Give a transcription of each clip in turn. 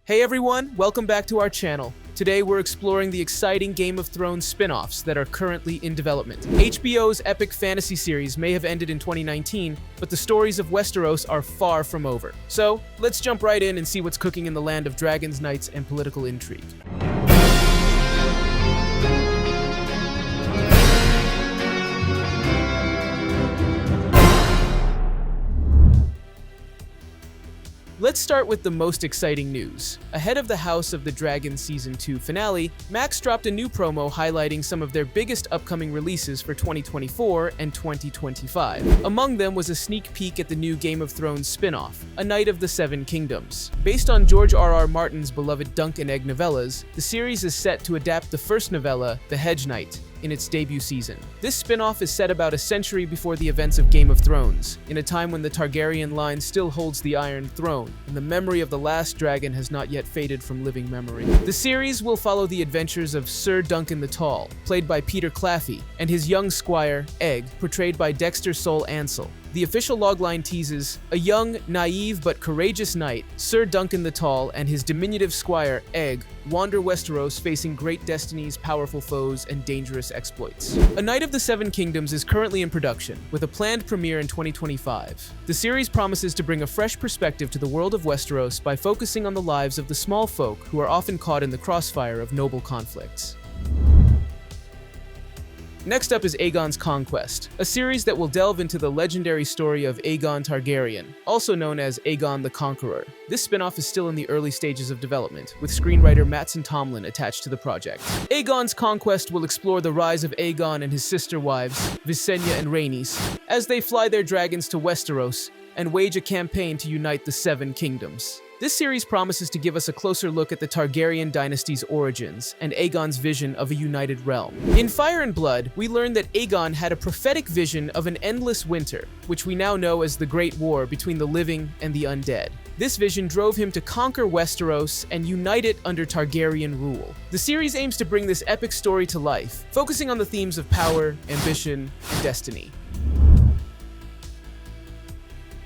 Hey everyone, welcome back to our channel. Today we're exploring the exciting Game of Thrones spin-offs that are currently in development. HBO's epic fantasy series may have ended in 2019, but the stories of Westeros are far from over. So, let's jump right in and see what's cooking in the land of dragons, knights, and political intrigue. Let's start with the most exciting news. Ahead of the House of the Dragon Season 2 finale, Max dropped a new promo highlighting some of their biggest upcoming releases for 2024 and 2025. Among them was a sneak peek at the new Game of Thrones spin-off, A Knight of the Seven Kingdoms. Based on George R.R. Martin's beloved Dunk and Egg novellas, the series is set to adapt the first novella, The Hedge Knight, in its debut season. This spin-off is set about a century before the events of Game of Thrones, in a time when the Targaryen line still holds the Iron Throne, and the memory of the last dragon has not yet faded from living memory. The series will follow the adventures of Sir Duncan the Tall, played by Peter Claffey, and his young squire, Egg, portrayed by Dexter Sol Ansel. The official logline teases a young, naive, but courageous knight, Sir Duncan the Tall, and his diminutive squire, Egg, wander Westeros facing great destinies, powerful foes, and dangerous exploits. A Knight of the Seven Kingdoms is currently in production, with a planned premiere in 2025. The series promises to bring a fresh perspective to the world of Westeros by focusing on the lives of the small folk who are often caught in the crossfire of noble conflicts. Next up is Aegon's Conquest, a series that will delve into the legendary story of Aegon Targaryen, also known as Aegon the Conqueror. This spin-off is still in the early stages of development, with screenwriter Mattson Tomlin attached to the project. Aegon's Conquest will explore the rise of Aegon and his sister wives, Visenya and Rhaenys, as they fly their dragons to Westeros and wage a campaign to unite the Seven Kingdoms. This series promises to give us a closer look at the Targaryen dynasty's origins and Aegon's vision of a united realm. In Fire and Blood, we learn that Aegon had a prophetic vision of an endless winter, which we now know as the Great War between the living and the undead. This vision drove him to conquer Westeros and unite it under Targaryen rule. The series aims to bring this epic story to life, focusing on the themes of power, ambition, and destiny.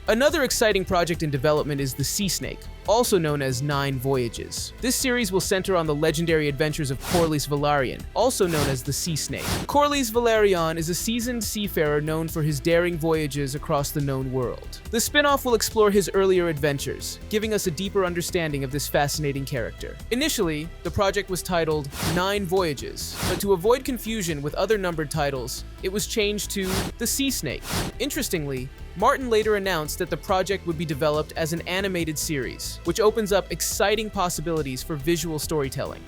Another exciting project in development is The Sea Snake, also known as 9 Voyages. This series will center on the legendary adventures of Corlys Velaryon, also known as the Sea Snake. Corlys Velaryon is a seasoned seafarer known for his daring voyages across the known world. The spin-off will explore his earlier adventures, giving us a deeper understanding of this fascinating character. Initially, the project was titled 9 Voyages, but to avoid confusion with other numbered titles, it was changed to The Sea Snake. Interestingly, Martin later announced that the project would be developed as an animated series, which opens up exciting possibilities for visual storytelling.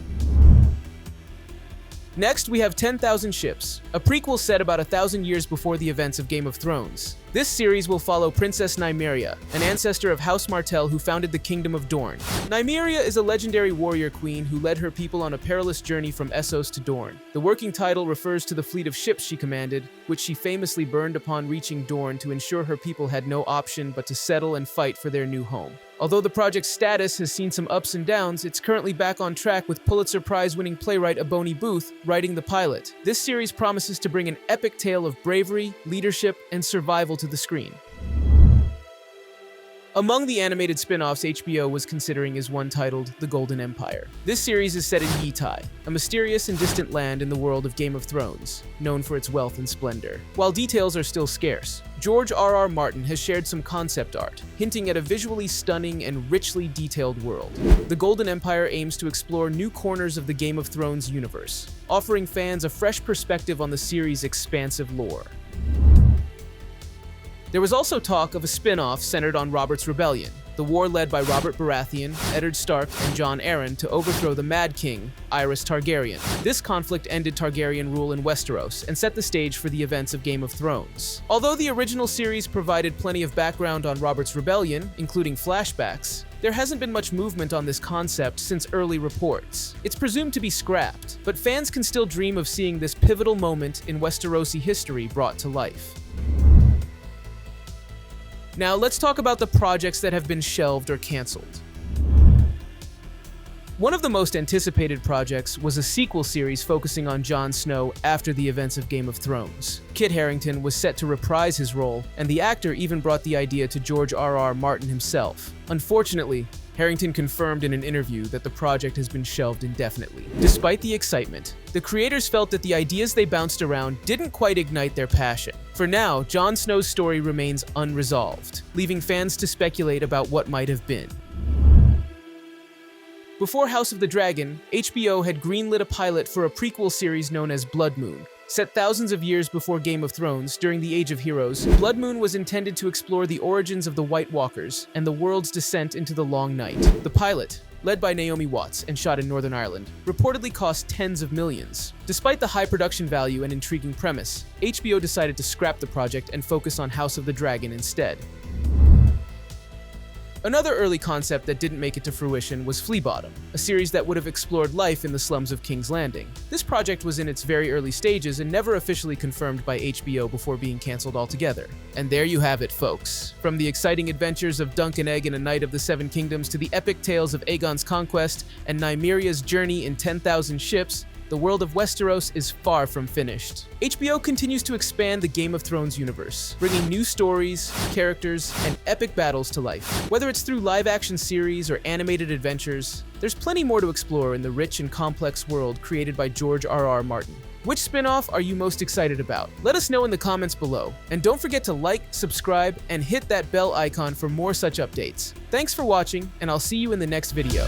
Next, we have 10,000 Ships, a prequel set about 1,000 years before the events of Game of Thrones. This series will follow Princess Nymeria, an ancestor of House Martell who founded the Kingdom of Dorne. Nymeria is a legendary warrior queen who led her people on a perilous journey from Essos to Dorne. The working title refers to the fleet of ships she commanded, which she famously burned upon reaching Dorne to ensure her people had no option but to settle and fight for their new home. Although the project's status has seen some ups and downs, it's currently back on track with Pulitzer Prize-winning playwright Ebony Booth writing the pilot. This series promises to bring an epic tale of bravery, leadership, and survival to the screen. Among the animated spin-offs HBO was considering is one titled The Golden Empire. This series is set in Yitai, a mysterious and distant land in the world of Game of Thrones, known for its wealth and splendor. While details are still scarce, George R.R. Martin has shared some concept art, hinting at a visually stunning and richly detailed world. The Golden Empire aims to explore new corners of the Game of Thrones universe, offering fans a fresh perspective on the series' expansive lore. There was also talk of a spin-off centered on Robert's Rebellion, the war led by Robert Baratheon, Eddard Stark, and Jon Arryn to overthrow the Mad King, Aerys Targaryen. This conflict ended Targaryen rule in Westeros and set the stage for the events of Game of Thrones. Although the original series provided plenty of background on Robert's Rebellion, including flashbacks, there hasn't been much movement on this concept since early reports. It's presumed to be scrapped, but fans can still dream of seeing this pivotal moment in Westerosi history brought to life. Now, let's talk about the projects that have been shelved or canceled. One of the most anticipated projects was a sequel series focusing on Jon Snow after the events of Game of Thrones. Kit Harington was set to reprise his role, and the actor even brought the idea to George R.R. Martin himself. Unfortunately, Harrington confirmed in an interview that the project has been shelved indefinitely. Despite the excitement, the creators felt that the ideas they bounced around didn't quite ignite their passion. For now, Jon Snow's story remains unresolved, leaving fans to speculate about what might have been. Before House of the Dragon, HBO had greenlit a pilot for a prequel series known as Blood Moon. Set thousands of years before Game of Thrones, during the Age of Heroes, Blood Moon was intended to explore the origins of the White Walkers and the world's descent into the Long Night. The pilot, led by Naomi Watts and shot in Northern Ireland, reportedly cost tens of millions. Despite the high production value and intriguing premise, HBO decided to scrap the project and focus on House of the Dragon instead. Another early concept that didn't make it to fruition was Fleabottom, a series that would have explored life in the slums of King's Landing. This project was in its very early stages and never officially confirmed by HBO before being cancelled altogether. And there you have it, folks. From the exciting adventures of Dunk and Egg in A Knight of the Seven Kingdoms to the epic tales of Aegon's Conquest and Nymeria's journey in 10,000 ships, the world of Westeros is far from finished. HBO continues to expand the Game of Thrones universe, bringing new stories, characters, and epic battles to life. Whether it's through live-action series or animated adventures, there's plenty more to explore in the rich and complex world created by George R.R. Martin. Which spin-off are you most excited about? Let us know in the comments below. And don't forget to like, subscribe, and hit that bell icon for more such updates. Thanks for watching, and I'll see you in the next video.